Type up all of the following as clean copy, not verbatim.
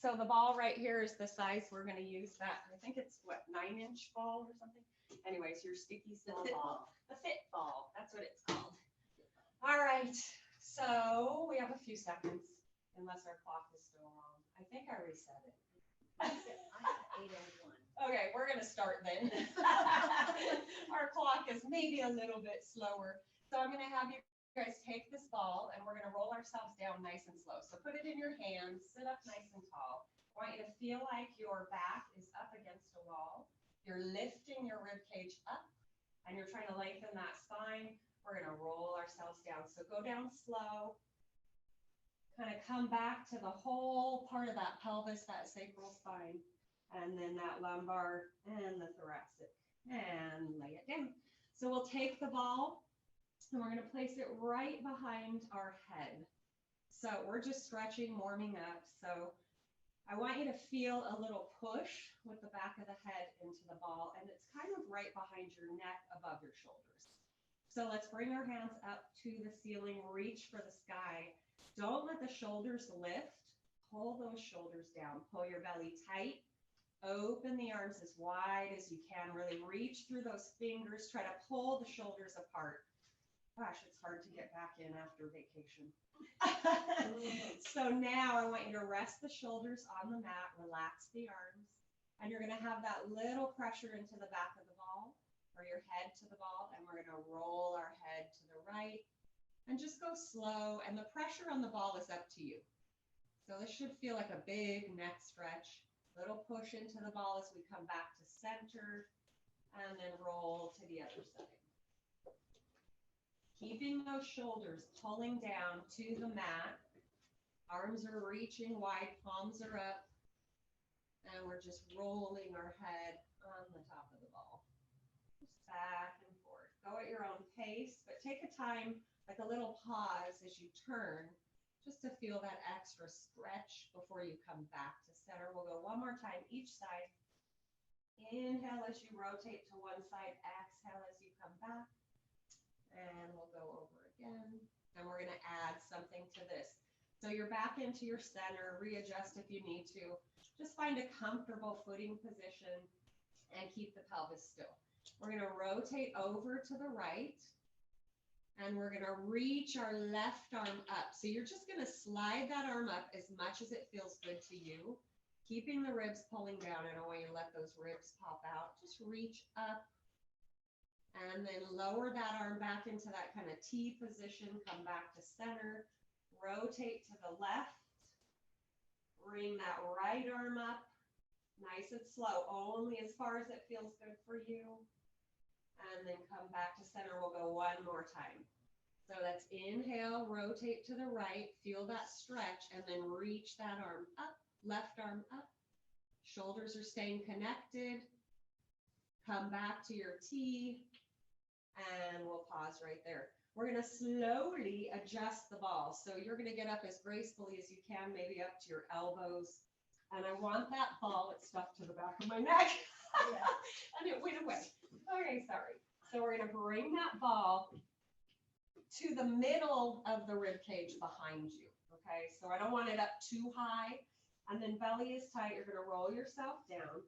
So the ball right here is the size we're going to use that. I think it's what, 9-inch ball or something. Anyways, your sticky small ball. The FitBall. That's what it's called. All right. So we have a few seconds, unless our clock is still wrong. I think I reset it. I have 8 and 1. Okay, we're going to start then. Our clock is maybe a little bit slower. So I'm going to have you guys take this ball and we're going to roll ourselves down nice and slow. So put it in your hands, sit up nice and tall. I want you to feel like your back is up against a wall. You're lifting your rib cage up and you're trying to lengthen that spine. We're going to roll ourselves down. So go down slow. Kind of come back to the whole part of that pelvis, that sacral spine, and then that lumbar and the thoracic, and lay it down. So we'll take the ball and we're going to place it right behind our head. So we're just stretching, warming up. So I want you to feel a little push with the back of the head into the ball, and it's kind of right behind your neck above your shoulders. So let's bring our hands up to the ceiling, reach for the sky. Don't let the shoulders lift. Pull those shoulders down. Pull your belly tight. Open the arms as wide as you can. Really reach through those fingers. Try to pull the shoulders apart. Gosh, it's hard to get back in after vacation. So now I want you to rest the shoulders on the mat. Relax the arms. And you're going to have that little pressure into the back of the ball, or your head to the ball. And we're going to roll our head to the right. And just go slow, and the pressure on the ball is up to you. So this should feel like a big neck stretch. Little push into the ball as we come back to center, and then roll to the other side. Keeping those shoulders pulling down to the mat. Arms are reaching wide, palms are up, and we're just rolling our head on the top of the ball. Just back and forth. Go at your own pace, but take a time, like a little pause as you turn, just to feel that extra stretch before you come back to center. We'll go one more time each side. Inhale as you rotate to one side, exhale as you come back. And we'll go over again. And we're going to add something to this. So you're back into your center, readjust if you need to. Just find a comfortable footing position and keep the pelvis still. We're going to rotate over to the right. And we're going to reach our left arm up. So you're just going to slide that arm up as much as it feels good to you, keeping the ribs pulling down. I don't want you to let those ribs pop out. Just reach up and then lower that arm back into that kind of T position. Come back to center. Rotate to the left. Bring that right arm up. Nice and slow, only as far as it feels good for you. And then come back to center. We'll go one more time. So that's inhale, rotate to the right, feel that stretch, and then reach that arm up, left arm up. Shoulders are staying connected. Come back to your T, and we'll pause right there. We're going to slowly adjust the ball. So you're going to get up as gracefully as you can, maybe up to your elbows. And I want that ball, it's stuck to the back of my neck. Yeah. And it went away. Okay, sorry. So we're going to bring that ball to the middle of the rib cage behind you. Okay, so I don't want it up too high. And then belly is tight. You're going to roll yourself down.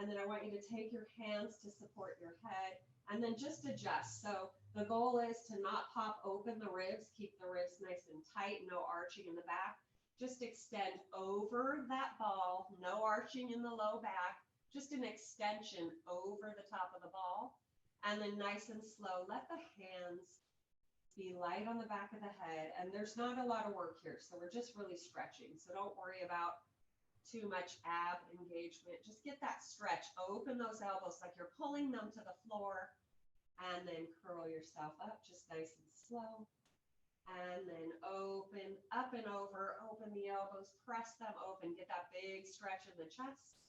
And then I want you to take your hands to support your head. And then just adjust. So the goal is to not pop open the ribs. Keep the ribs nice and tight. No arching in the back. Just extend over that ball. No arching in the low back. Just an extension over the top of the ball. And then nice and slow, let the hands be light on the back of the head. And there's not a lot of work here, so we're just really stretching. So don't worry about too much ab engagement. Just get that stretch. Open those elbows like you're pulling them to the floor. And then curl yourself up, just nice and slow. And then open up and over, open the elbows, press them open. Get that big stretch in the chest.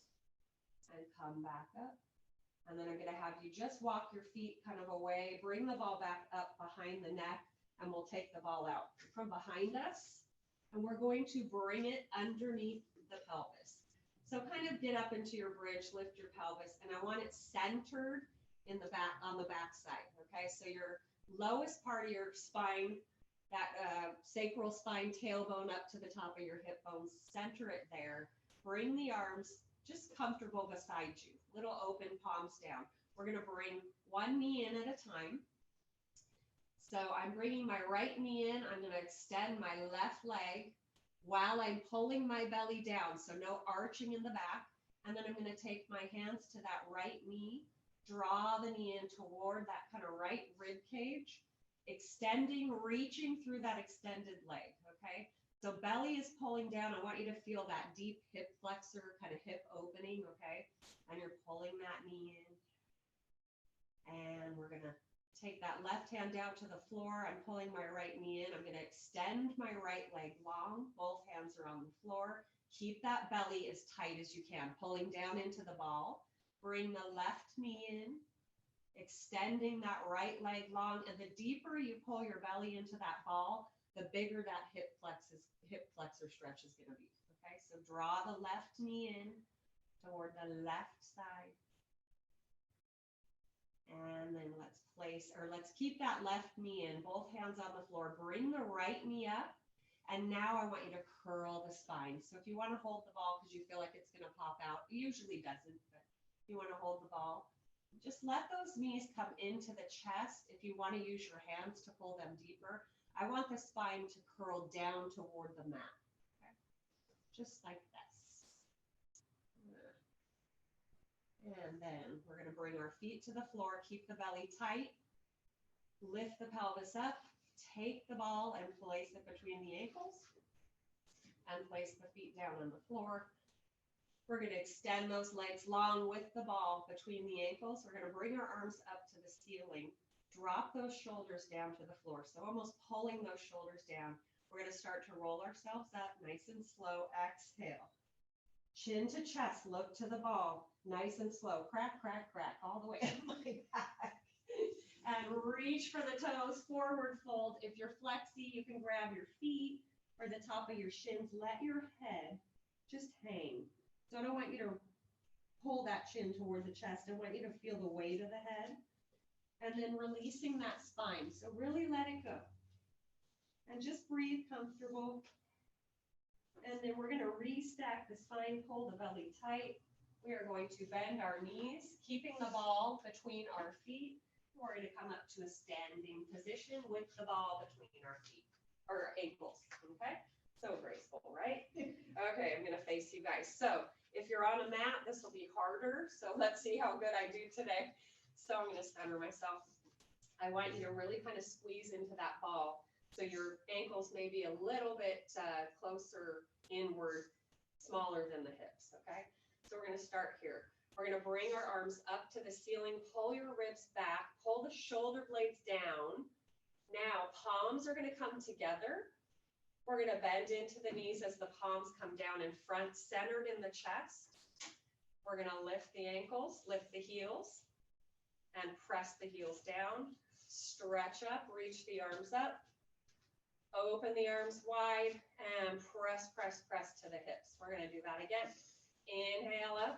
And come back up. And then I'm going to have you just walk your feet kind of away, bring the ball back up behind the neck, and we'll take the ball out from behind us. And we're going to bring it underneath the pelvis. So kind of get up into your bridge, lift your pelvis, and I want it centered in the back, on the back side. Okay, so your lowest part of your spine, that sacral spine tailbone up to the top of your hip bones, center it there. bring the arms just comfortable beside you, little open palms down. We're gonna bring one knee in at a time. So I'm bringing my right knee in, I'm gonna extend my left leg while I'm pulling my belly down, so no arching in the back. And then I'm gonna take my hands to that right knee, draw the knee in toward that kind of right rib cage, extending, reaching through that extended leg, okay? So belly is pulling down. I want you to feel that deep hip flexor, kind of hip opening, okay? And you're pulling that knee in. And we're gonna take that left hand down to the floor. I'm pulling my right knee in. I'm gonna extend my right leg long. Both hands are on the floor. Keep that belly as tight as you can, pulling down into the ball. Bring the left knee in, extending that right leg long. And the deeper you pull your belly into that ball, the bigger that hip flexor stretch is gonna be, okay? So draw the left knee in toward the left side. And then let's keep that left knee in, both hands on the floor. Bring the right knee up. And now I want you to curl the spine. So if you want to hold the ball because you feel like it's going to pop out, it usually doesn't, but if you want to hold the ball, just let those knees come into the chest. If you want to use your hands to pull them deeper, I want the spine to curl down toward the mat. Okay? Just like this. And then we're going to bring our feet to the floor, keep the belly tight, lift the pelvis up. Take the ball and place it between the ankles and place the feet down on the floor. We're going to extend those legs long with the ball between the ankles. We're going to bring our arms up to the ceiling, drop those shoulders down to the floor. So almost pulling those shoulders down. We're going to start to roll ourselves up nice and slow. Exhale. Chin to chest, look to the ball. Nice and slow. Crack, crack, crack, all the way up my back. And reach for the toes, forward fold. If you're flexy, you can grab your feet or the top of your shins. Let your head just hang. So I don't want you to pull that chin toward the chest. I want you to feel the weight of the head. And then releasing that spine. So really let it go. And just breathe comfortable. And then we're going to restack the spine, pull the belly tight. We are going to bend our knees, keeping the ball between our feet. We're going to come up to a standing position with the ball between our feet, or ankles, okay? So graceful, right? Okay, I'm going to face you guys. So if you're on a mat, this will be harder. So let's see how good I do today. So I'm going to center myself. I want you to really kind of squeeze into that ball. So your ankles may be a little bit closer inward, smaller than the hips, okay? So we're going to start here. We're going to bring our arms up to the ceiling, pull your ribs back, pull the shoulder blades down. Now, palms are going to come together. We're going to bend into the knees as the palms come down in front, centered in the chest. We're going to lift the ankles, lift the heels, and press the heels down. Stretch up, reach the arms up. Open the arms wide, and press, press, press to the hips. We're going to do that again. Inhale up.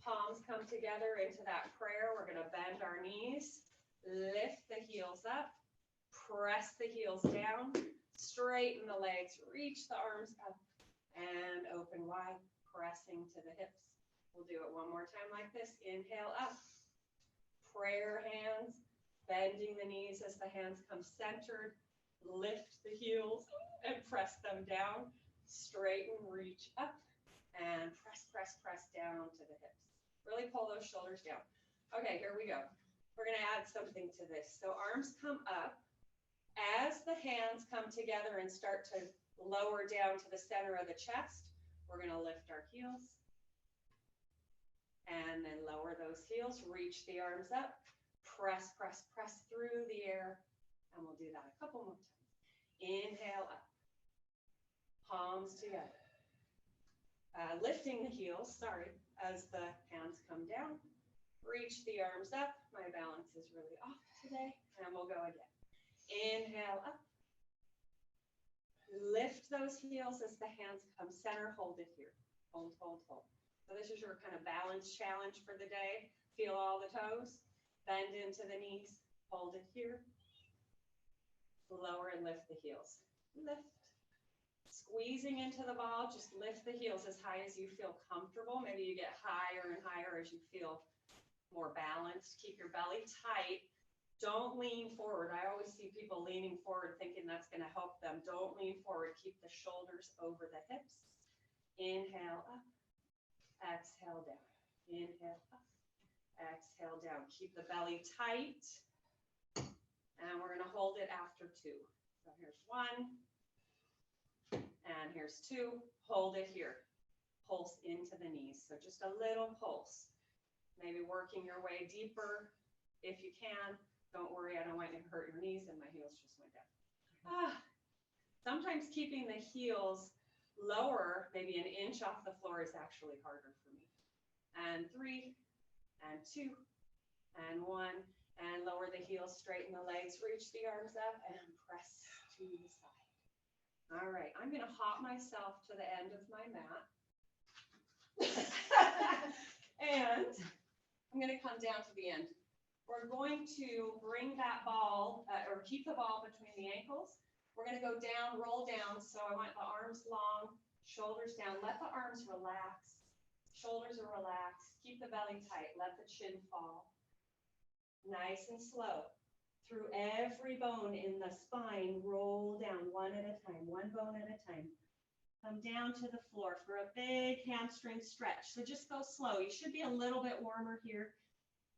Palms come together into that prayer. We're going to bend our knees, lift the heels up, press the heels down, straighten the legs, reach the arms up, and open wide, pressing to the hips. We'll do it one more time like this. Inhale up, prayer hands, bending the knees as the hands come centered, lift the heels and press them down, straighten, reach up, and press, press, press down to the hips. Really pull those shoulders down. Okay, here we go. We're going to add something to this. So arms come up. As the hands come together and start to lower down to the center of the chest, we're going to lift our heels. And then lower those heels, reach the arms up, press, press, press through the air. And we'll do that a couple more times. Inhale up. Palms together. Lifting the heels, as the hands come down. Reach the arms up. My balance is really off today. And we'll go again. Inhale up. Lift those heels as the hands come center. Hold it here. Hold, hold, hold. So this is your kind of balance challenge for the day. Feel all the toes. Bend into the knees. Hold it here. Lower and lift the heels. Lift. Squeeze. squeezing into the ball, just lift the heels as high as you feel comfortable. Maybe you get higher and higher as you feel more balanced. Keep your belly tight. Don't lean forward. I always see people leaning forward thinking that's going to help them. Don't lean forward. Keep the shoulders over the hips. Inhale up. Exhale down. Inhale up. Exhale down. Keep the belly tight. And we're going to hold it after 2. So here's 1. And here's 2. Hold it here. Pulse into the knees. So just a little pulse. Maybe working your way deeper if you can. Don't worry, I don't want you to hurt your knees, and my heels just went down. Sometimes keeping the heels lower, maybe an inch off the floor, is actually harder for me. And 3, and 2, and 1, and lower the heels, straighten the legs, reach the arms up, and press to the side. All right, I'm going to hop myself to the end of my mat. And I'm going to come down to the end. We're going to bring that ball, or keep the ball between the ankles. We're going to go down, roll down. So I want the arms long, shoulders down. Let the arms relax. Shoulders are relaxed. Keep the belly tight. Let the chin fall. Nice and slow. Through every bone in the spine, roll down one at a time, one bone at a time. Come down to the floor for a big hamstring stretch. So just go slow. You should be a little bit warmer here.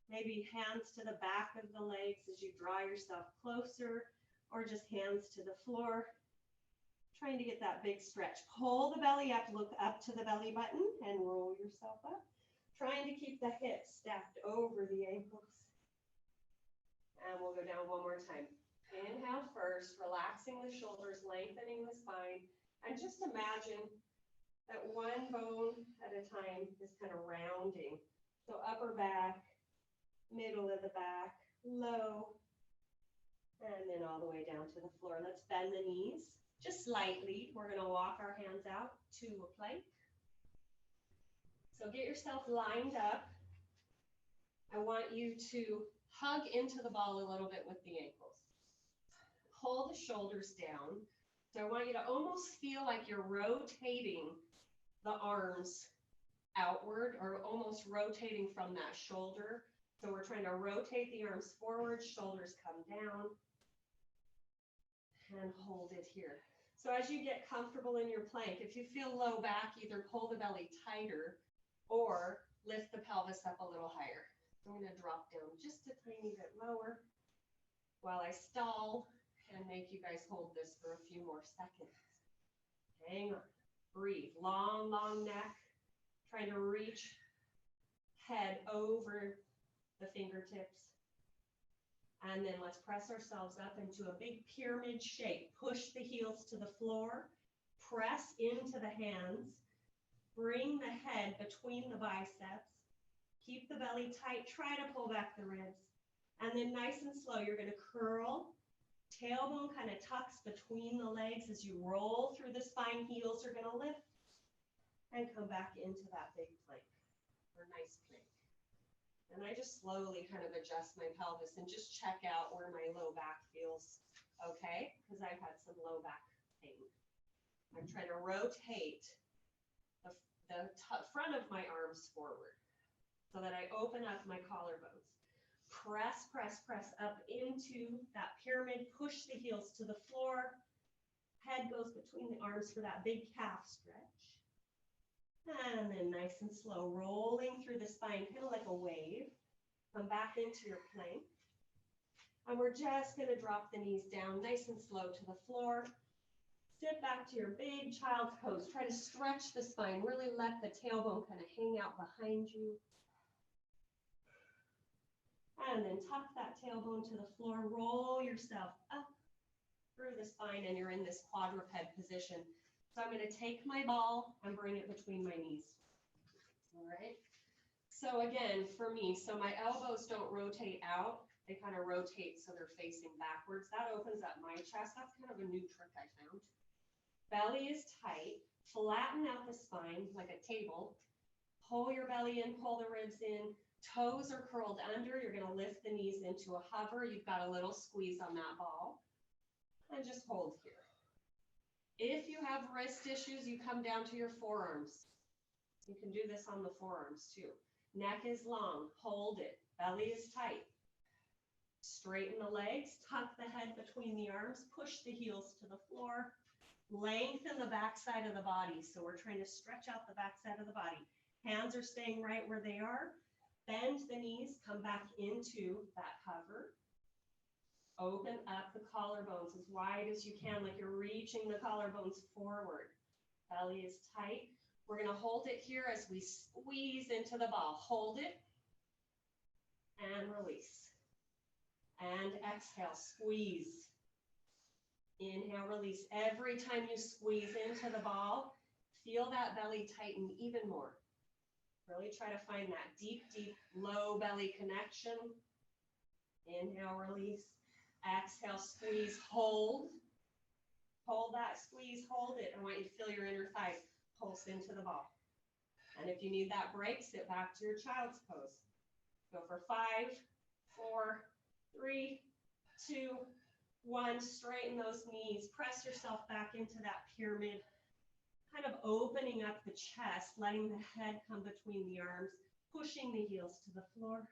Maybe hands to the back of the legs as you draw yourself closer, or just hands to the floor. Trying to get that big stretch. Pull the belly up, look up to the belly button, and roll yourself up. Trying to keep the hips stacked over the ankles. And we'll go down one more time. Inhale first, relaxing the shoulders, lengthening the spine, and just imagine that one bone at a time is kind of rounding. So upper back, middle of the back, low, and then all the way down to the floor. Let's bend the knees just slightly. We're going to walk our hands out to a plank. So get yourself lined up. I want you to hug into the ball a little bit with the ankles. Pull the shoulders down. So I want you to almost feel like you're rotating the arms outward, or almost rotating from that shoulder. So we're trying to rotate the arms forward, shoulders come down, and hold it here. So as you get comfortable in your plank, if you feel low back, either pull the belly tighter or lift the pelvis up a little higher. I'm going to drop down just a tiny bit lower while I stall and make you guys hold this for a few more seconds. Hang on. Breathe. Long, long neck. Trying to reach head over the fingertips. And then let's press ourselves up into a big pyramid shape. Push the heels to the floor. Press into the hands. Bring the head between the biceps. Keep the belly tight. Try to pull back the ribs. And then nice and slow, you're going to curl. Tailbone kind of tucks between the legs as you roll through the spine. Heels are going to lift and come back into that big plank, or nice plank. And I just slowly kind of adjust my pelvis and just check out where my low back feels okay, because I've had some low back pain. I'm trying to rotate the front of my arms forward so that I open up my collarbones. Press, press, press up into that pyramid. Push the heels to the floor. Head goes between the arms for that big calf stretch. And then nice and slow, rolling through the spine, kind of like a wave. Come back into your plank. And we're just going to drop the knees down nice and slow to the floor. Sit back to your big child's pose. Try to stretch the spine. Really let the tailbone kind of hang out behind you. And then tuck that tailbone to the floor. Roll yourself up through the spine, and you're in this quadruped position. So I'm going to take my ball and bring it between my knees. All right. So again, for me, so my elbows don't rotate out. They kind of rotate so they're facing backwards. That opens up my chest. That's kind of a new trick I found. Belly is tight. Flatten out the spine like a table. Pull your belly in, pull the ribs in. Toes are curled under. You're going to lift the knees into a hover. You've got a little squeeze on that ball. And just hold here. If you have wrist issues, you come down to your forearms. You can do this on the forearms too. Neck is long, hold it, belly is tight. Straighten the legs, tuck the head between the arms, push the heels to the floor, lengthen the back side of the body. So we're trying to stretch out the back side of the body. Hands are staying right where they are. Bend the knees, come back into that cover. Open up the collarbones as wide as you can, like you're reaching the collarbones forward. Belly is tight. We're going to hold it here as we squeeze into the ball. Hold it and release. And exhale, squeeze. Inhale, release. Every time you squeeze into the ball, feel that belly tighten even more. Really try to find that deep, deep, low belly connection. Inhale, release. Exhale, squeeze, hold. Hold that squeeze, hold it. I want you to feel your inner thighs pulse into the ball. And if you need that break, sit back to your child's pose. Go for 5, 4, 3, 2, 1. Straighten those knees. Press yourself back into that pyramid. Kind of opening up the chest, letting the head come between the arms, pushing the heels to the floor.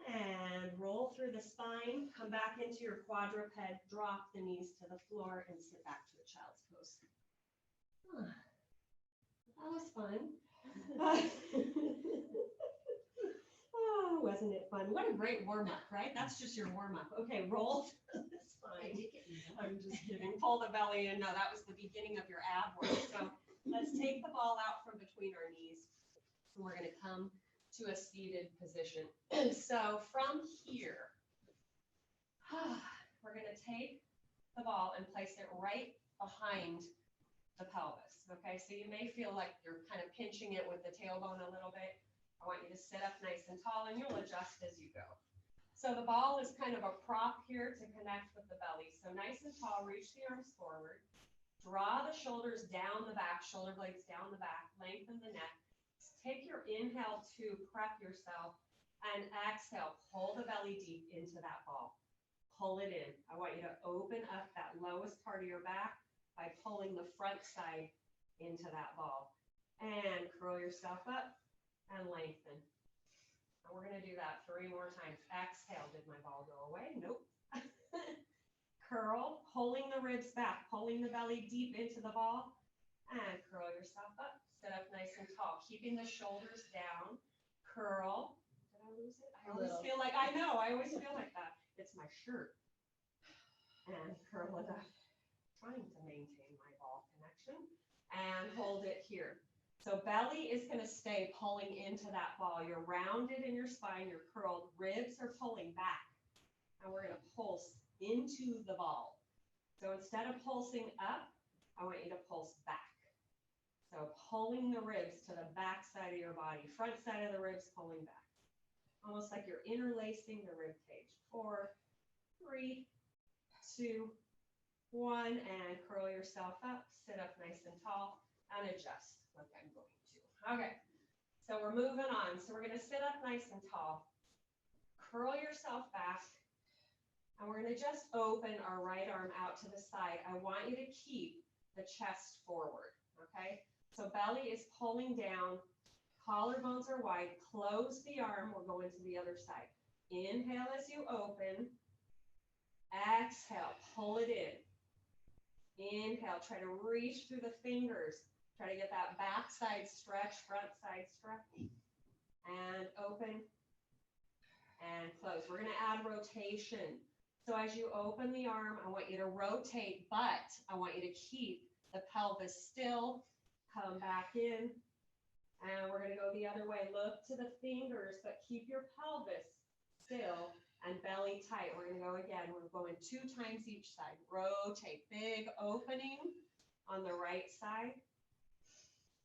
And roll through the spine. Come back into your quadruped. Drop the knees to the floor and sit back to a child's pose. That was fun. Oh, wasn't it fun? What a great warm-up, right? That's just your warm-up. Okay, roll through the spine. I'm just kidding. Pull the belly in. No, that was the beginning of your ab work. So let's take the ball out from between our knees. And we're going to come to a seated position. So from here, we're going to take the ball and place it right behind the pelvis. Okay, so you may feel like you're kind of pinching it with the tailbone a little bit. I want you to sit up nice and tall, and you'll adjust as you go. So the ball is kind of a prop here to connect with the belly. So nice and tall, reach the arms forward. Draw the shoulders down the back, shoulder blades down the back, lengthen the neck. Take your inhale to prep yourself, and exhale, pull the belly deep into that ball. Pull it in. I want you to open up that lowest part of your back by pulling the front side into that ball. And curl yourself up and lengthen. And we're going to do that 3 more times. Exhale. Did my ball go away? Nope. Curl, pulling the ribs back, pulling the belly deep into the ball, and curl yourself up. Sit up nice and tall, keeping the shoulders down. Curl. Did I lose it? I always feel like, I know, I always feel like that. It's my shirt. And curl it up. Trying to maintain my ball connection. And hold it here. So belly is going to stay pulling into that ball. You're rounded in your spine, you're curled. Ribs are pulling back. And we're going to pulse into the ball. So instead of pulsing up, I want you to pulse back. So pulling the ribs to the back side of your body, front side of the ribs pulling back. Almost like you're interlacing the rib cage. 4, 3, 2, 1, and curl yourself up. Sit up nice and tall and adjust like I'm going to. Okay, so we're moving on. So we're going to sit up nice and tall. Curl yourself back. And we're going to just open our right arm out to the side. I want you to keep the chest forward, okay? So belly is pulling down, collarbones are wide, close the arm, we're going to the other side. Inhale as you open, exhale, pull it in. Inhale, try to reach through the fingers, try to get that back side stretch, front side stretch, and open, and close. We're gonna add rotation. So as you open the arm, I want you to rotate, but I want you to keep the pelvis still. Come back in, and we're going to go the other way. Look to the fingers, but keep your pelvis still and belly tight. We're going to go again. We're going 2 times each side. Rotate. Big opening on the right side.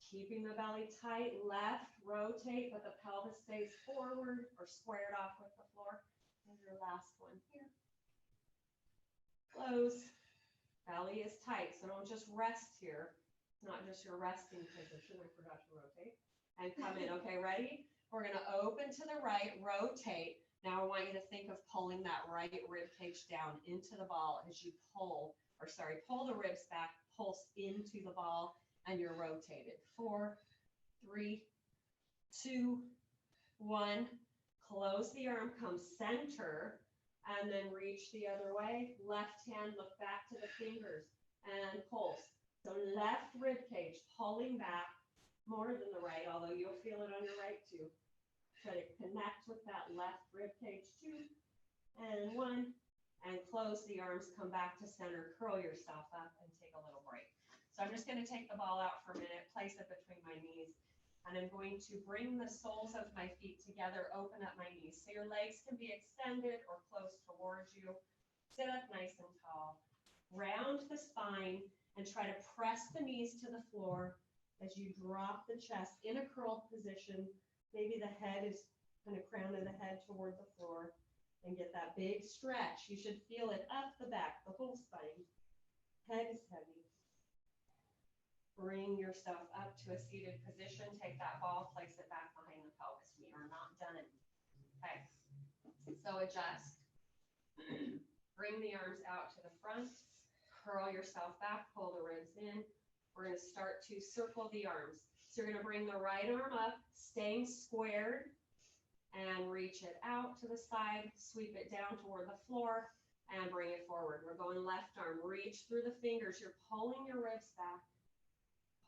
Keeping the belly tight. Left, rotate, but the pelvis stays forward or squared off with the floor. And your last one here. Close. Belly is tight, so don't just rest here. It's not just your resting position. I forgot to rotate. And come in. Okay, ready? We're going to open to the right, rotate. Now I want you to think of pulling that right rib cage down into the ball as you pull pull the ribs back, pulse into the ball, and you're rotated. 4, 3, 2, 1. Close the arm, come center, and then reach the other way. Left hand, look back to the fingers, and pulse. So left rib cage pulling back more than the right, although you'll feel it on your right too. Try to connect with that left rib cage, 2, and 1, and close the arms, come back to center, curl yourself up, and take a little break. So I'm just going to take the ball out for a minute, place it between my knees, and I'm going to bring the soles of my feet together, open up my knees. So your legs can be extended or close towards you. Sit up nice and tall. Round the spine and try to press the knees to the floor as you drop the chest in a curled position. Maybe the head is kind of crown of the head toward the floor, and get that big stretch. You should feel it up the back, the whole spine. Head is heavy. Bring yourself up to a seated position. Take that ball, place it back behind the pelvis. We are not done. Okay. So adjust. Bring the arms out to the front. Curl yourself back. Pull the ribs in. We're going to start to circle the arms. So you're going to bring the right arm up, staying squared, and reach it out to the side. Sweep it down toward the floor, and bring it forward. We're going left arm. Reach through the fingers. You're pulling your ribs back.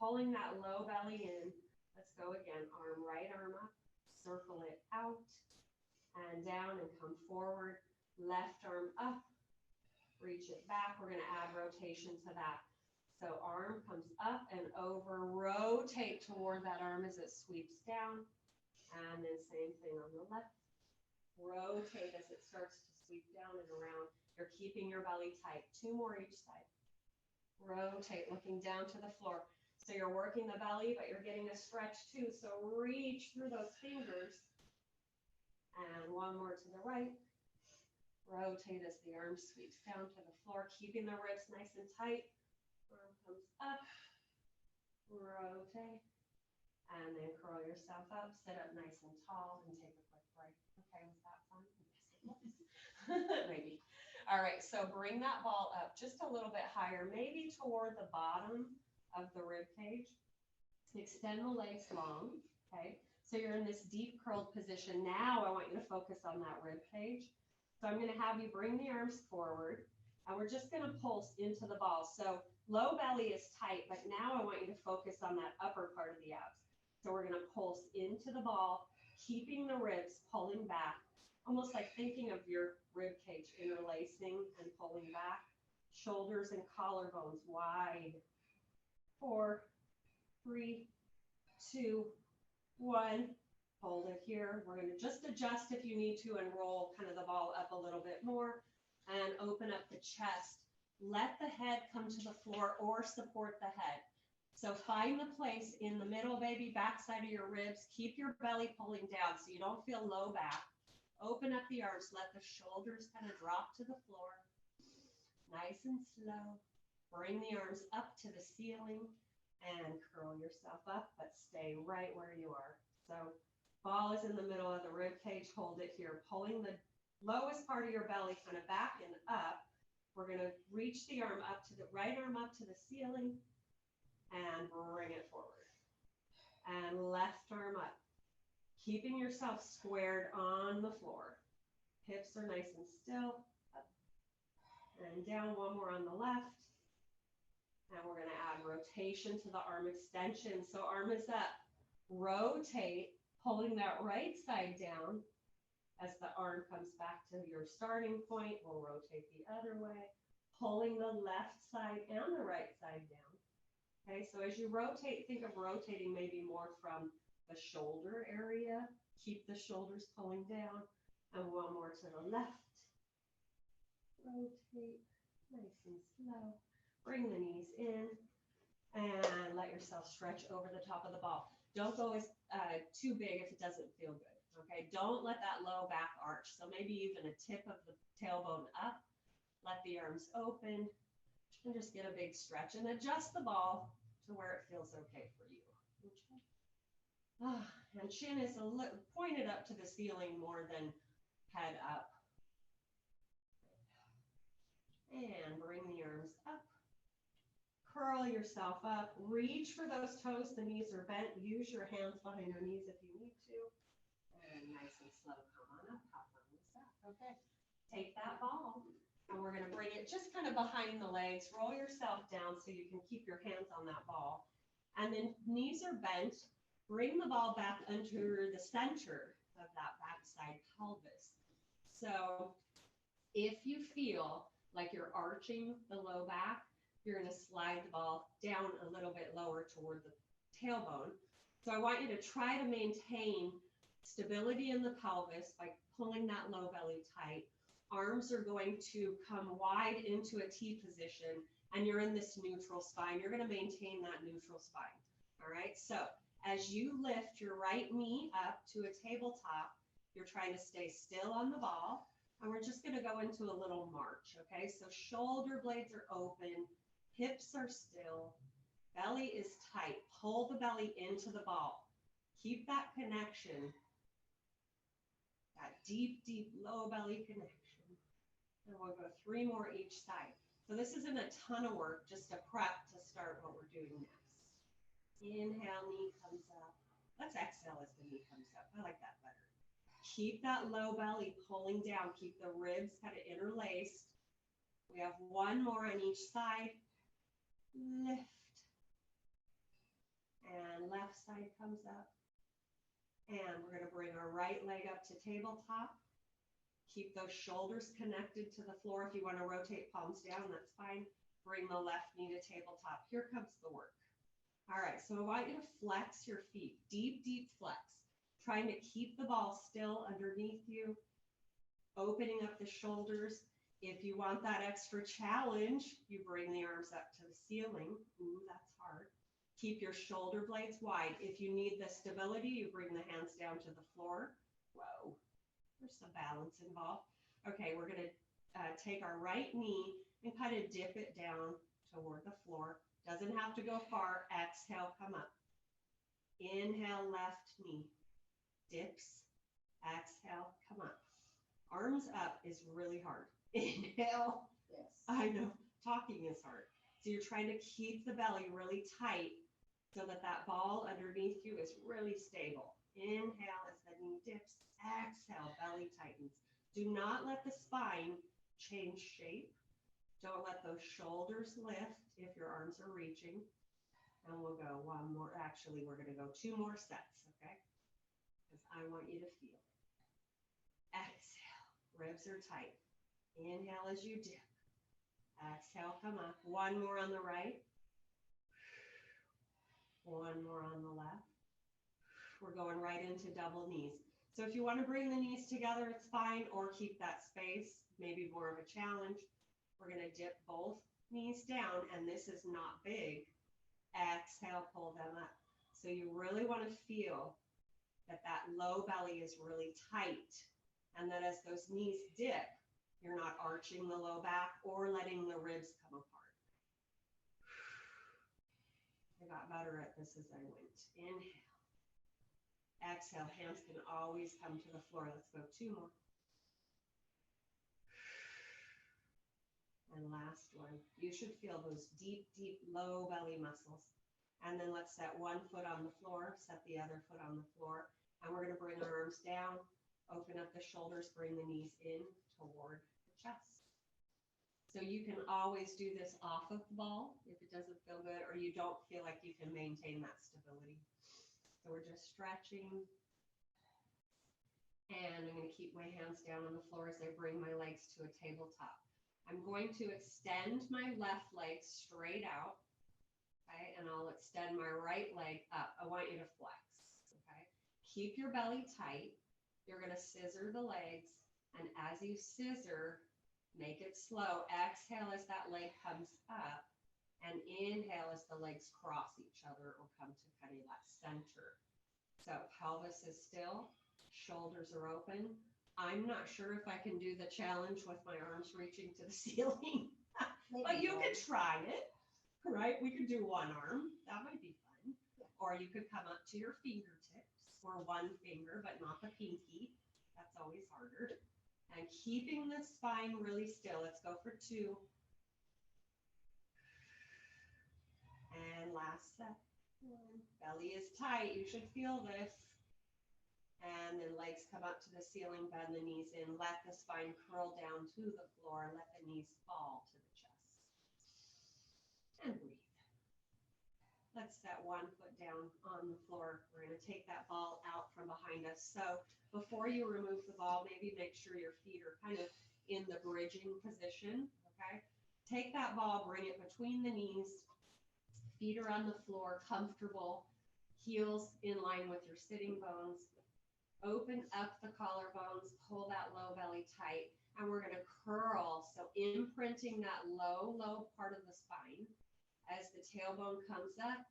Pulling that low belly in. Let's go again. Right arm up, circle it out and down and come forward. Left arm up, reach it back. We're going to add rotation to that. So arm comes up and over, rotate toward that arm as it sweeps down. And then same thing on the left. Rotate as it starts to sweep down and around. You're keeping your belly tight. 2 more each side. Rotate, looking down to the floor. So you're working the belly, but you're getting a stretch too. So reach through those fingers. And 1 more to the right. Rotate as the arm sweeps down to the floor, keeping the ribs nice and tight. Arm comes up. Rotate. And then curl yourself up, sit up nice and tall, and take a quick break. Okay, was that fun? Yes, it was. Maybe. All right, so bring that ball up just a little bit higher, maybe toward the bottom of the rib cage. Extend the legs long, okay? So you're in this deep curled position. Now I want you to focus on that rib cage. So I'm gonna have you bring the arms forward, and we're just gonna pulse into the ball. So low belly is tight, but now I want you to focus on that upper part of the abs. So we're going to pulse into the ball, keeping the ribs pulling back, almost like thinking of your rib cage interlacing and pulling back. Shoulders and collarbones wide. 4, 3, 2, 1. Hold it here. We're going to just adjust if you need to and roll kind of the ball up a little bit more and open up the chest. Let the head come to the floor or support the head. So find the place in the middle, baby, backside of your ribs. Keep your belly pulling down so you don't feel low back. Open up the arms. Let the shoulders kind of drop to the floor. Nice and slow. Bring the arms up to the ceiling and curl yourself up, but stay right where you are. So ball is in the middle of the rib cage. Hold it here. Pulling the lowest part of your belly kind of back and up. We're going to reach the arm up to the right arm up to the ceiling. And bring it forward. And left arm up. Keeping yourself squared on the floor. Hips are nice and still. Up and down. 1 more on the left. And we're going to add rotation to the arm extension. So arm is up. Rotate, pulling that right side down. As the arm comes back to your starting point, we'll rotate the other way. Pulling the left side and the right side down. Okay, so as you rotate, think of rotating maybe more from the shoulder area. Keep the shoulders pulling down. And 1 more to the left. Rotate, nice and slow. Bring the knees in. And let yourself stretch over the top of the ball. Don't go as too big if it doesn't feel good. Okay, don't let that low back arch. So maybe even a tip of the tailbone up. Let the arms open. And just get a big stretch and adjust the ball to where it feels okay for you. Okay. And chin is pointed up to the ceiling more than head up. And bring the arms up. Curl yourself up. Reach for those toes. The knees are bent. Use your hands behind your knees if you need to. And nice and slow. Come on up. Hop on this up. Okay. Take that ball. And we're going to bring it just kind of behind the legs. Roll yourself down so you can keep your hands on that ball. And then knees are bent. Bring the ball back under the center of that backside pelvis. So if you feel like you're arching the low back, you're going to slide the ball down a little bit lower toward the tailbone. So I want you to try to maintain stability in the pelvis by pulling that low belly tight. Arms are going to come wide into a T position, and you're in this neutral spine. You're going to maintain that neutral spine. All right, so as you lift your right knee up to a tabletop, you're trying to stay still on the ball. And we're just going to go into a little march, okay? So shoulder blades are open, hips are still, belly is tight. Pull the belly into the ball. Keep that connection, that deep, deep low belly connection. And we'll go 3 more each side. So this isn't a ton of work, just a prep to start what we're doing next. Inhale, knee comes up. Let's exhale as the knee comes up. I like that better. Keep that low belly pulling down. Keep the ribs kind of interlaced. We have 1 more on each side. Lift. And left side comes up. And we're going to bring our right leg up to tabletop. Keep those shoulders connected to the floor. If you want to rotate palms down, that's fine. Bring the left knee to tabletop. Here comes the work. All right, so I want you to flex your feet. Deep, deep flex. Trying to keep the ball still underneath you, opening up the shoulders. If you want that extra challenge, you bring the arms up to the ceiling. Ooh, that's hard. Keep your shoulder blades wide. If you need the stability, you bring the hands down to the floor. Whoa, there's some balance involved. Okay, we're gonna take our right knee and kind of dip it down toward the floor. Doesn't have to go far. Exhale, come up. Inhale, left knee. Dips, exhale, come up. Arms up is really hard. Inhale. Yes. I know, talking is hard. So you're trying to keep the belly really tight so that that ball underneath you is really stable. Inhale as the knee dips, exhale, belly tightens. Do not let the spine change shape. Don't let those shoulders lift if your arms are reaching. And we'll go 1 more. Actually, we're going to go 2 more sets, okay? Because I want you to feel. Exhale, ribs are tight. Inhale as you dip. Exhale, come up. 1 more on the right. 1 more on the left. We're going right into double knees. So if you want to bring the knees together, it's fine, or keep that space, maybe more of a challenge. We're going to dip both knees down, and this is not big. Exhale, pull them up. So you really want to feel that low belly is really tight, and that as those knees dip, you're not arching the low back or letting the ribs come apart. I got better at this as I went. Inhale. Exhale, hands can always come to the floor. Let's go 2 more. And last one. You should feel those deep, deep low belly muscles. And then let's set 1 foot on the floor, set the other foot on the floor. And we're going to bring our arms down, open up the shoulders, bring the knees in toward the chest. So you can always do this off of the ball if it doesn't feel good, or you don't feel like you can maintain that stability. So we're just stretching. And I'm going to keep my hands down on the floor as I bring my legs to a tabletop. I'm going to extend my left leg straight out, okay? And I'll extend my right leg up. I want you to flex, okay? Keep your belly tight. You're going to scissor the legs. And as you scissor, make it slow. Exhale as that leg comes up. And inhale as the legs cross each other or come to kind of that center. So pelvis is still, shoulders are open. I'm not sure if I can do the challenge with my arms reaching to the ceiling. But you can try it, right? We could do 1 arm. That might be fun. Or you could come up to your fingertips or 1 finger, but not the pinky. That's always harder. And keeping the spine really still. Let's go for 2. And last set. Belly is tight. You should feel this. And then legs come up to the ceiling, bend the knees in, let the spine curl down to the floor, let the knees fall to the chest. And breathe. Let's set one foot down on the floor. We're going to take that ball out from behind us. So before you remove the ball, maybe make sure your feet are kind of in the bridging position, okay? Take that ball, bring it between the knees, feet are on the floor, comfortable, heels in line with your sitting bones. Open up the collarbones, pull that low belly tight, and we're going to curl. So imprinting that low part of the spine. As the tailbone comes up,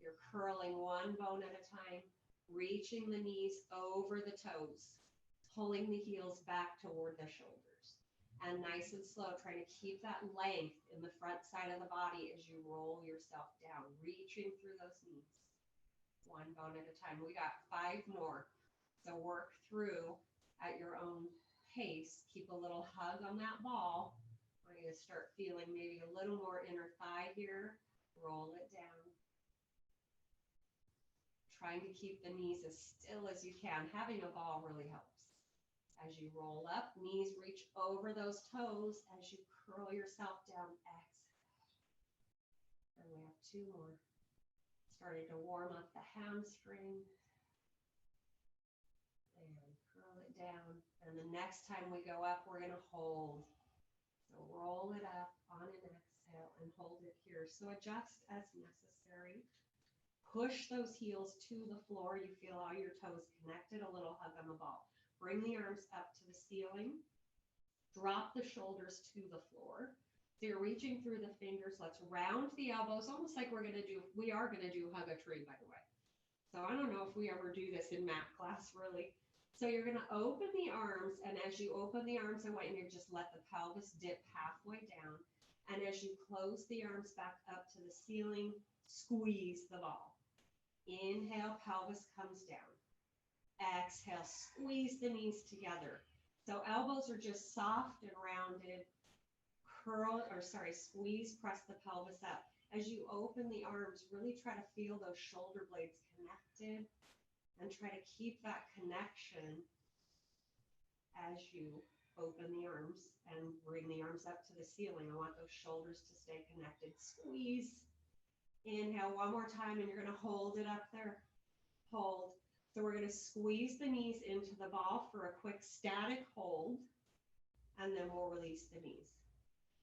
you're curling one bone at a time, reaching the knees over the toes, pulling the heels back toward the shoulders. And nice and slow, trying to keep that length in the front side of the body as you roll yourself down, reaching through those knees. One bone at a time. We got 5 more. So work through at your own pace. Keep a little hug on that ball. We're going to start feeling maybe a little more inner thigh here. Roll it down. Trying to keep the knees as still as you can. Having a ball really helps. As you roll up, knees reach over those toes. As you curl yourself down, exhale. And we have 2 more. Starting to warm up the hamstring. And curl it down. And the next time we go up, we're going to hold. So roll it up on an exhale and hold it here. So adjust as necessary. Push those heels to the floor. You feel all your toes connected, a little hug on the ball. Bring the arms up to the ceiling. Drop the shoulders to the floor. So you're reaching through the fingers. Let's round the elbows, almost like we are going to do hug a tree, by the way. So I don't know if we ever do this in mat class, really. So you're going to open the arms, and as you open the arms, I want you to just let the pelvis dip halfway down. And as you close the arms back up to the ceiling, squeeze the ball. Inhale, pelvis comes down. Exhale, squeeze the knees together. So elbows are just soft and rounded. Squeeze, press the pelvis up. As you open the arms, really try to feel those shoulder blades connected. And try to keep that connection as you open the arms and bring the arms up to the ceiling. I want those shoulders to stay connected. Squeeze. Inhale one more time, and you're going to hold it up there. Hold. So we're going to squeeze the knees into the ball for a quick static hold, and then we'll release the knees.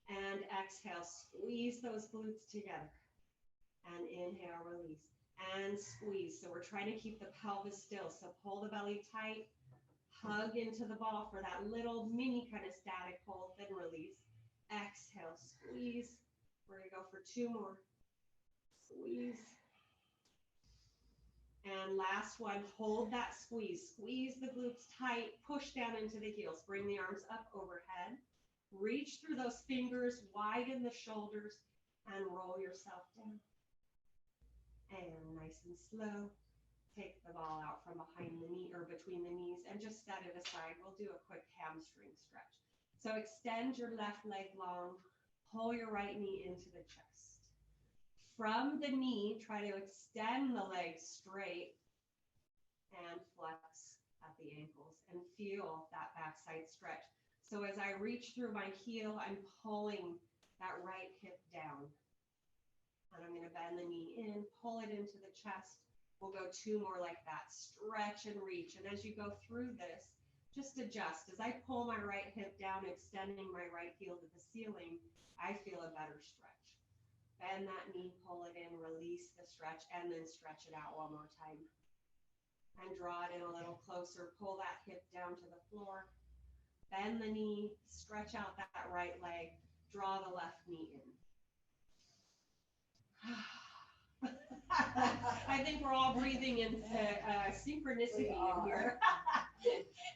And exhale, squeeze those glutes together. And inhale, release. And squeeze. So we're trying to keep the pelvis still. So pull the belly tight, hug into the ball for that little mini kind of static hold, then release. Exhale, squeeze. We're going to go for 2 more. Squeeze. And last one, hold that squeeze. Squeeze the glutes tight, push down into the heels. Bring the arms up overhead. Reach through those fingers, widen the shoulders, and roll yourself down. And nice and slow, take the ball out from behind the knee or between the knees and just set it aside. We'll do a quick hamstring stretch. So extend your left leg long, pull your right knee into the chest. From the knee, try to extend the leg straight and flex at the ankles and feel that backside stretch. So as I reach through my heel, I'm pulling that right hip down. And I'm going to bend the knee in, pull it into the chest. We'll go 2 more like that. Stretch and reach. And as you go through this, just adjust. As I pull my right hip down, extending my right heel to the ceiling, I feel a better stretch. Bend that knee, pull it in, release the stretch, and then stretch it out one more time. And draw it in a little closer. Pull that hip down to the floor. Bend the knee, stretch out that right leg. Draw the left knee in. I think we're all breathing in synchronicity in here.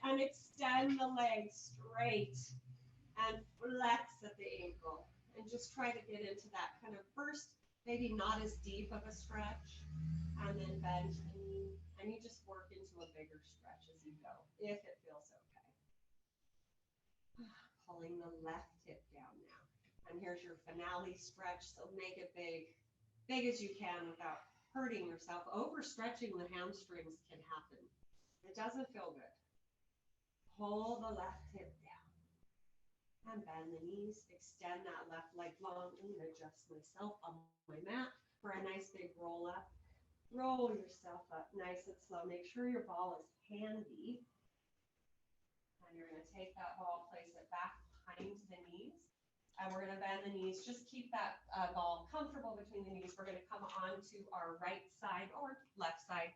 And extend the leg straight and flex at the ankle. And just try to get into that kind of first, maybe not as deep of a stretch, and then bend the knee. And you just work into a bigger stretch as you go, if it feels okay. Pulling the left hip down now. And here's your finale stretch, so make it big. big as you can without hurting yourself. Overstretching the hamstrings can happen. It doesn't feel good. Pull the left hip down and bend the knees. Extend that left leg long. I'm going to adjust myself on my mat for a nice big roll up. Roll yourself up nice and slow. Make sure your ball is handy. And you're going to take that ball, place it back behind the knees. And we're going to bend the knees. Just keep that ball comfortable between the knees. We're going to come onto our right side or left side,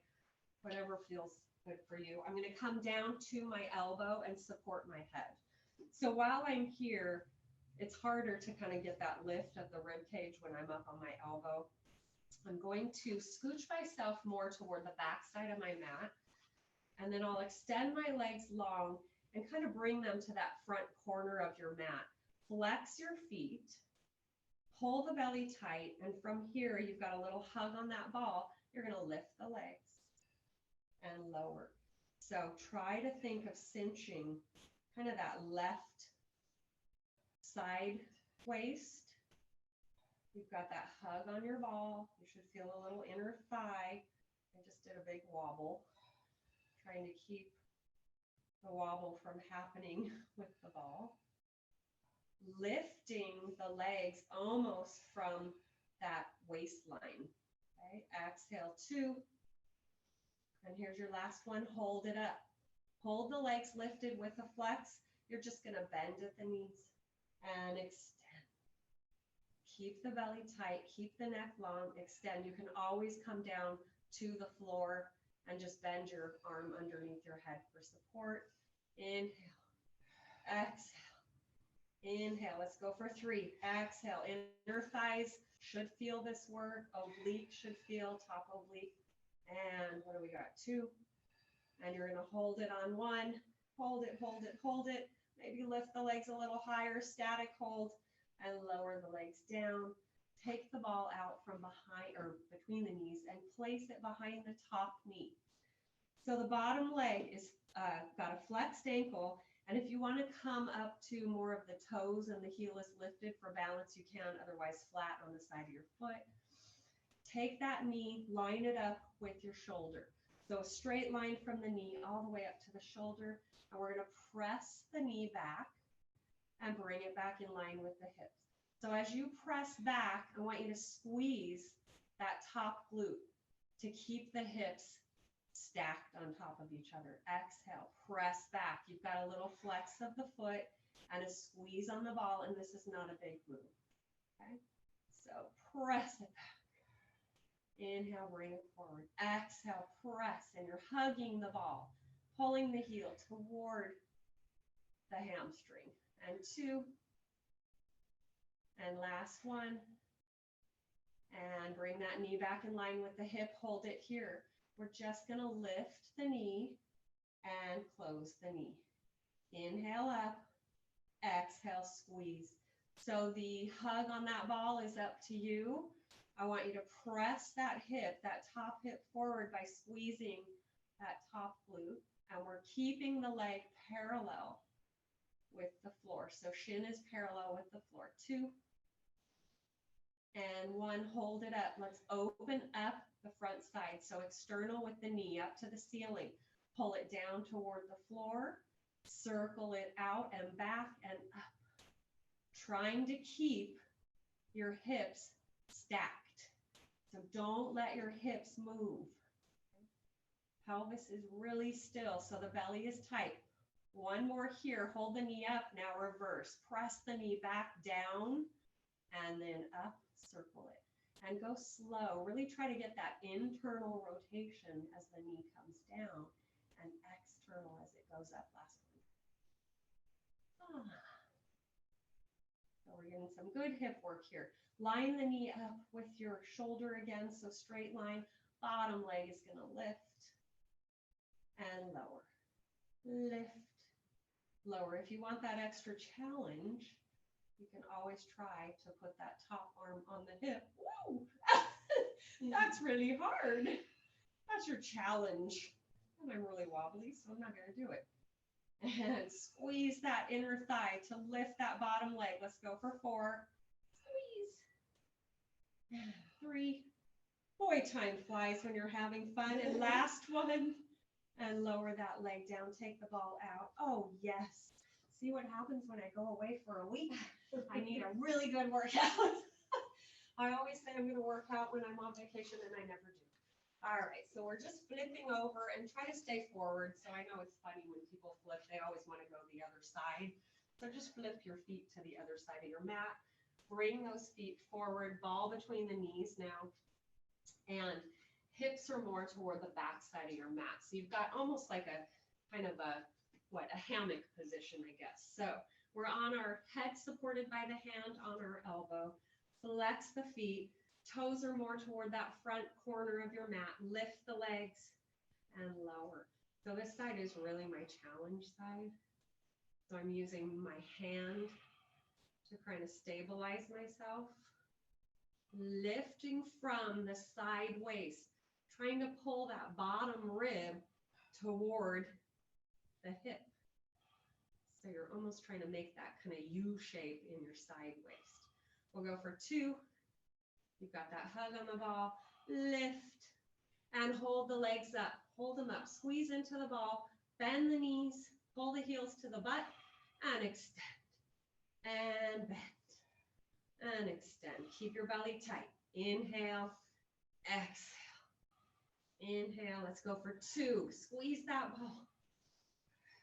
whatever feels good for you. I'm going to come down to my elbow and support my head. So while I'm here, it's harder to kind of get that lift at the rib cage when I'm up on my elbow. I'm going to scooch myself more toward the back side of my mat, and then I'll extend my legs long and kind of bring them to that front corner of your mat. Flex your feet, pull the belly tight, and from here, you've got a little hug on that ball. You're going to lift the legs and lower. So try to think of cinching kind of that left side waist. You've got that hug on your ball. You should feel a little inner thigh. I just did a big wobble, trying to keep the wobble from happening with the ball. Lifting the legs almost from that waistline. Okay, exhale, 2. And here's your last one. Hold it up. Hold the legs lifted with a flex. You're just going to bend at the knees and extend. Keep the belly tight. Keep the neck long. Extend. You can always come down to the floor and just bend your arm underneath your head for support. Inhale. Exhale. Inhale. Let's go for 3. Exhale. Inner thighs should feel this work. Oblique should feel. Top oblique. And what do we got? 2. And you're going to hold it on 1. Hold it, hold it, hold it. Maybe lift the legs a little higher. Static hold. And lower the legs down. Take the ball out from behind or between the knees and place it behind the top knee. So the bottom leg is got a flexed ankle. And if you want to come up to more of the toes and the heel is lifted for balance, you can. Otherwise, flat on the side of your foot. Take that knee, line it up with your shoulder. So a straight line from the knee all the way up to the shoulder. And we're going to press the knee back and bring it back in line with the hips. So as you press back, I want you to squeeze that top glute to keep the hips stacked on top of each other. Exhale, press back. You've got a little flex of the foot and a squeeze on the ball, and this is not a big move. Okay? So press it back. Inhale, bring it forward. Exhale, press, and you're hugging the ball, pulling the heel toward the hamstring. And 2. And last one. And bring that knee back in line with the hip. Hold it here. We're just going to lift the knee and close the knee. Inhale up. Exhale, squeeze. So the hug on that ball is up to you. I want you to press that hip, that top hip forward by squeezing that top glute. And we're keeping the leg parallel with the floor. So shin is parallel with the floor. 2. And 1, hold it up. Let's open up the front side. So external with the knee up to the ceiling. Pull it down toward the floor. Circle it out and back and up. Trying to keep your hips stacked. So don't let your hips move. Pelvis is really still, so the belly is tight. 1 more here. Hold the knee up. Now reverse. Press the knee back down and then up. Circle it. And go slow. Really try to get that internal rotation as the knee comes down and external as it goes up. Last one. So we're getting some good hip work here. Line the knee up with your shoulder again. So straight line. Bottom leg is going to lift and lower. Lift. Lower. If you want that extra challenge, you can always try to put that top arm on the hip. Whoa! That's really hard. That's your challenge. And I'm really wobbly, so I'm not going to do it. And squeeze that inner thigh to lift that bottom leg. Let's go for 4. Squeeze. 3. Boy, time flies when you're having fun. And last one. And lower that leg down. Take the ball out. Oh, yes. See what happens when I go away for a week? I need a really good workout. I always say I'm going to work out when I'm on vacation, and I never do. All right, so we're just flipping over and try to stay forward. So I know it's funny when people flip, they always want to go the other side. So just flip your feet to the other side of your mat. Bring those feet forward, ball between the knees now. And hips are more toward the back side of your mat. So you've got almost like a kind of a hammock position, I guess. So we're on our head supported by the hand on our elbow. Flex the feet. Toes are more toward that front corner of your mat. Lift the legs and lower. So this side is really my challenge side. So I'm using my hand to kind of stabilize myself. Lifting from the side waist, trying to pull that bottom rib toward the hip. So you're almost trying to make that kind of U shape in your side waist. We'll go for 2. You've got that hug on the ball. Lift and hold the legs up. Hold them up. Squeeze into the ball. Bend the knees. Pull the heels to the butt and extend. And bend. And extend. Keep your belly tight. Inhale. Exhale. Inhale. Let's go for 2. Squeeze that ball.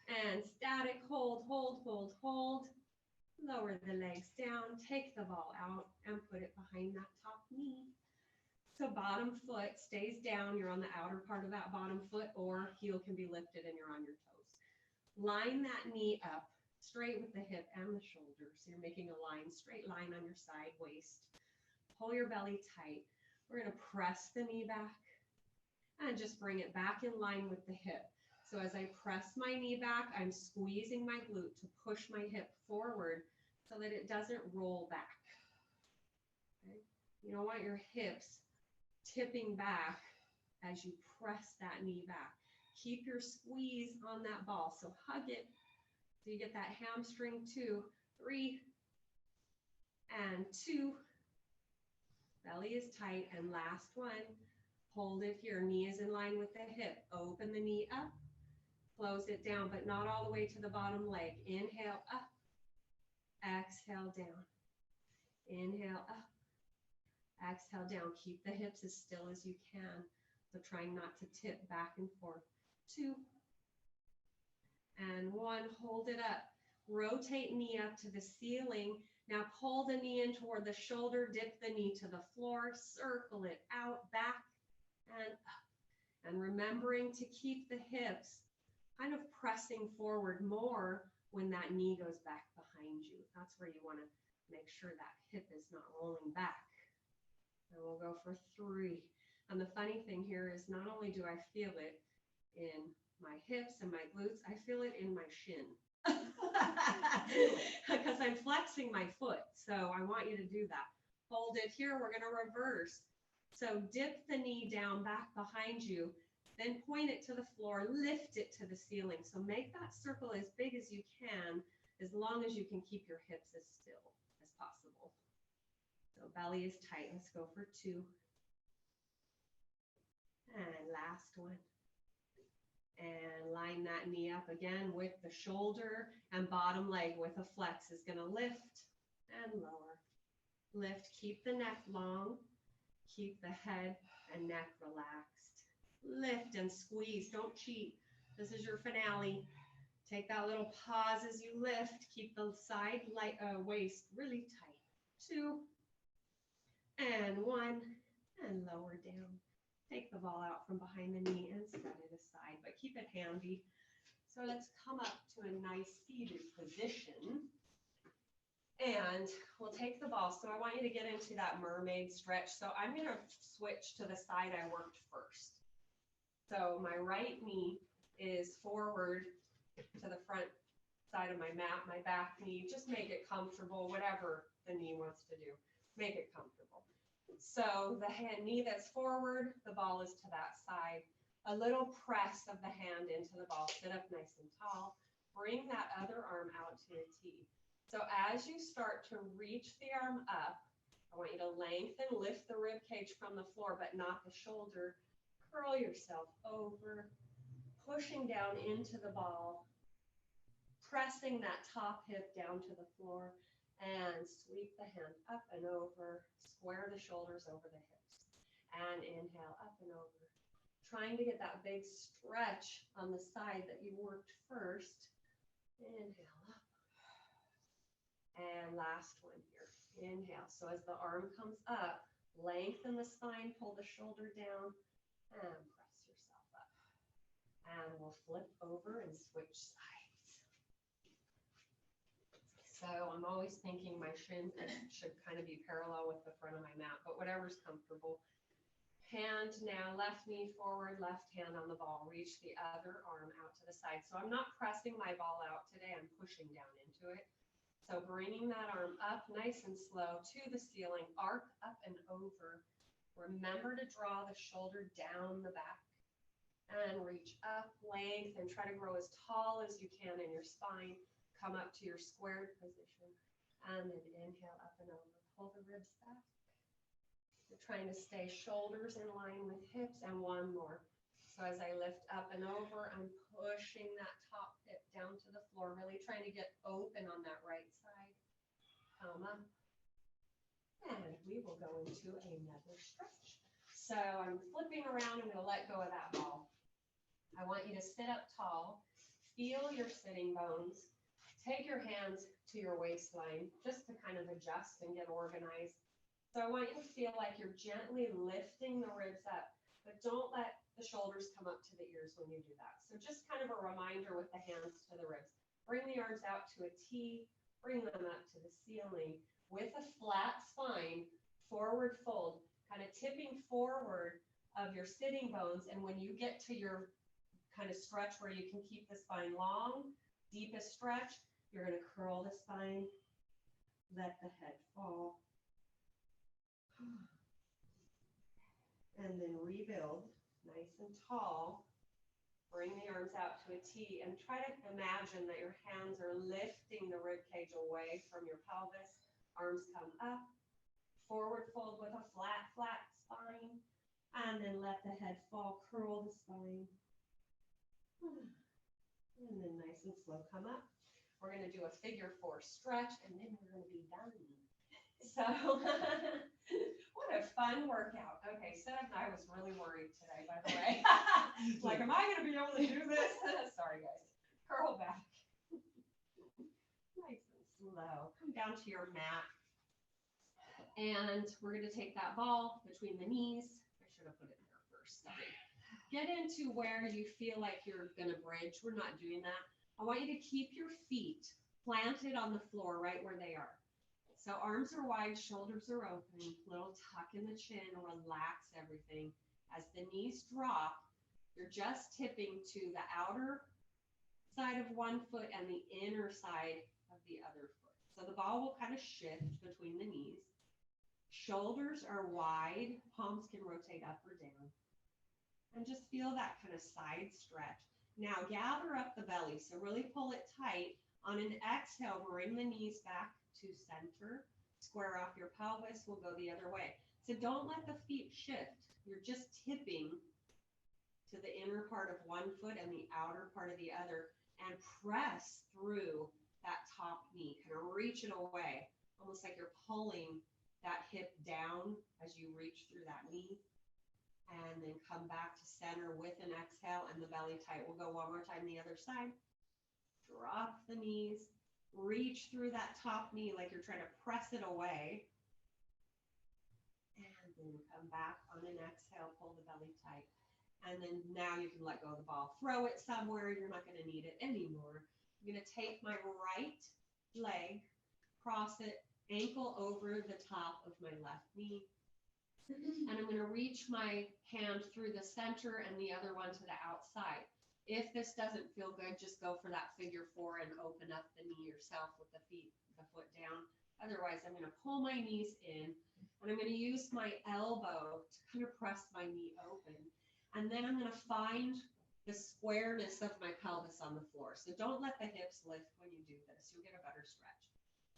And static. Hold, hold, hold, hold. Lower the legs down, take the ball out, and put it behind that top knee. So bottom foot stays down. You're on the outer part of that bottom foot, or heel can be lifted and you're on your toes. Line that knee up straight with the hip and the shoulder. So you're making a line, straight line on your side waist. Pull your belly tight. We're going to press the knee back and just bring it back in line with the hip. So as I press my knee back, I'm squeezing my glute to push my hip forward so that it doesn't roll back. Okay? You don't want your hips tipping back as you press that knee back. Keep your squeeze on that ball. So hug it so you get that hamstring 2, 3, and 2. Belly is tight. And last one, hold it here. Knee is in line with the hip. Open the knee up. Close it down, but not all the way to the bottom leg. Inhale up, exhale down. Inhale up, exhale down. Keep the hips as still as you can. So trying not to tip back and forth. 2 and 1. Hold it up. Rotate knee up to the ceiling. Now pull the knee in toward the shoulder. Dip the knee to the floor. Circle it out, back and up. And remembering to keep the hips kind of pressing forward more when that knee goes back behind you. That's where you want to make sure that hip is not rolling back. And we'll go for 3. And the funny thing here is not only do I feel it in my hips and my glutes, I feel it in my shin. Because I'm flexing my foot. So I want you to do that. Hold it here. We're going to reverse. So dip the knee down back behind you. Then point it to the floor, lift it to the ceiling. So make that circle as big as you can, as long as you can keep your hips as still as possible. So belly is tight. Let's go for 2. And last one. And line that knee up again with the shoulder, and bottom leg with a flex is going to lift and lower. Lift, keep the neck long, keep the head and neck relaxed. Lift and squeeze. Don't cheat. This is your finale. Take that little pause as you lift. Keep the side waist really tight. 2 and 1 and lower down. Take the ball out from behind the knee and set it aside, but keep it handy. So let's come up to a nice seated position. And we'll take the ball. So I want you to get into that mermaid stretch. So I'm going to switch to the side I worked first. So my right knee is forward to the front side of my mat, my back knee. Just make it comfortable, whatever the knee wants to do. Make it comfortable. So the knee that's forward, the ball is to that side. A little press of the hand into the ball. Sit up nice and tall. Bring that other arm out to a T. So as you start to reach the arm up, I want you to lengthen, lift the rib cage from the floor, but not the shoulder. Curl yourself over, pushing down into the ball, pressing that top hip down to the floor, and sweep the hand up and over, square the shoulders over the hips, and inhale up and over. Trying to get that big stretch on the side that you worked first. Inhale up. And last one here. Inhale. So as the arm comes up, lengthen the spine, pull the shoulder down, and press yourself up. And we'll flip over and switch sides. So I'm always thinking my shins should kind of be parallel with the front of my mat, but whatever's comfortable. Hand now, left knee forward, left hand on the ball. Reach the other arm out to the side. So I'm not pressing my ball out today, I'm pushing down into it. So bringing that arm up nice and slow to the ceiling, arc up and over. Remember to draw the shoulder down the back and reach up, length, and try to grow as tall as you can in your spine. Come up to your squared position and then inhale up and over. Pull the ribs back. You're trying to stay shoulders in line with hips, and one more. So as I lift up and over, I'm pushing that top hip down to the floor, really trying to get open on that right side. Come up. And we will go into another stretch. So I'm flipping around, I'm gonna let go of that ball. I want you to sit up tall, feel your sitting bones, take your hands to your waistline, just to kind of adjust and get organized. So I want you to feel like you're gently lifting the ribs up, but don't let the shoulders come up to the ears when you do that. So just kind of a reminder with the hands to the ribs. Bring the arms out to a T, bring them up to the ceiling with a flat spine, forward fold, kind of tipping forward of your sitting bones. And when you get to your kind of stretch where you can keep the spine long, deepest stretch, you're going to curl the spine, let the head fall. And then rebuild, nice and tall. Bring the arms out to a T and try to imagine that your hands are lifting the rib cage away from your pelvis. Arms come up, forward fold with a flat spine, and then let the head fall, curl the spine. And then nice and slow come up. We're going to do a figure 4 stretch, and then we're going to be done. So, what a fun workout. Okay, Seb and I was really worried today, by the way. Like, am I going to be able to do this? Sorry, guys. Curl back. Nice and slow. Come down to your mat. And we're going to take that ball between the knees. I should have put it there first. Sorry. Get into where you feel like you're going to bridge. We're not doing that. I want you to keep your feet planted on the floor right where they are. So arms are wide, shoulders are open, little tuck in the chin, relax everything. As the knees drop, you're just tipping to the outer side of one foot and the inner side of the other foot. So the ball will kind of shift between the knees. Shoulders are wide, palms can rotate up or down. And just feel that kind of side stretch. Now gather up the belly, so really pull it tight. On an exhale, bring the knees back to center, square off your pelvis, we'll go the other way. So don't let the feet shift. You're just tipping to the inner part of one foot and the outer part of the other, and press through that top knee. Kind of reach it away, almost like you're pulling that hip down as you reach through that knee. And then come back to center with an exhale and the belly tight. We'll go one more time the other side. Drop the knees. Reach through that top knee like you're trying to press it away. And then come back on an exhale, pull the belly tight. And then now you can let go of the ball. Throw it somewhere, you're not going to need it anymore. I'm going to take my right leg, cross it, ankle over the top of my left knee. And I'm going to reach my hand through the center and the other one to the outside. If this doesn't feel good, just go for that figure 4 and open up the knee yourself with the foot down. Otherwise, I'm going to pull my knees in, and I'm going to use my elbow to kind of press my knee open. And then I'm going to find the squareness of my pelvis on the floor. So don't let the hips lift when you do this. You'll get a better stretch.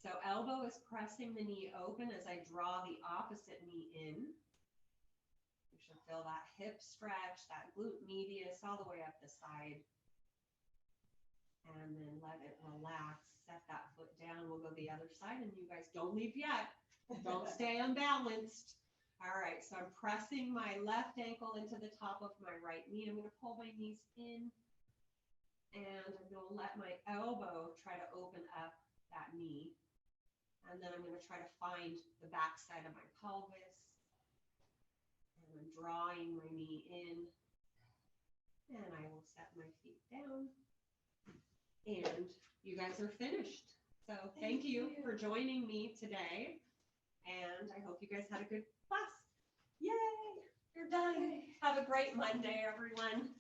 So elbow is pressing the knee open as I draw the opposite knee in. You should feel that hip stretch, that glute medius all the way up the side. And then let it relax. Set that foot down. We'll go the other side, and you guys don't leave yet. Don't stay unbalanced. All right, so I'm pressing my left ankle into the top of my right knee. I'm going to pull my knees in, and I'm going to let my elbow try to open up that knee. And then I'm going to try to find the back side of my pelvis. And I'm drawing my knee in. And I will set my feet down. And you guys are finished. So thank you for joining me today. And I hope you guys had a good class. Yay! You're done. Have a great Monday, everyone.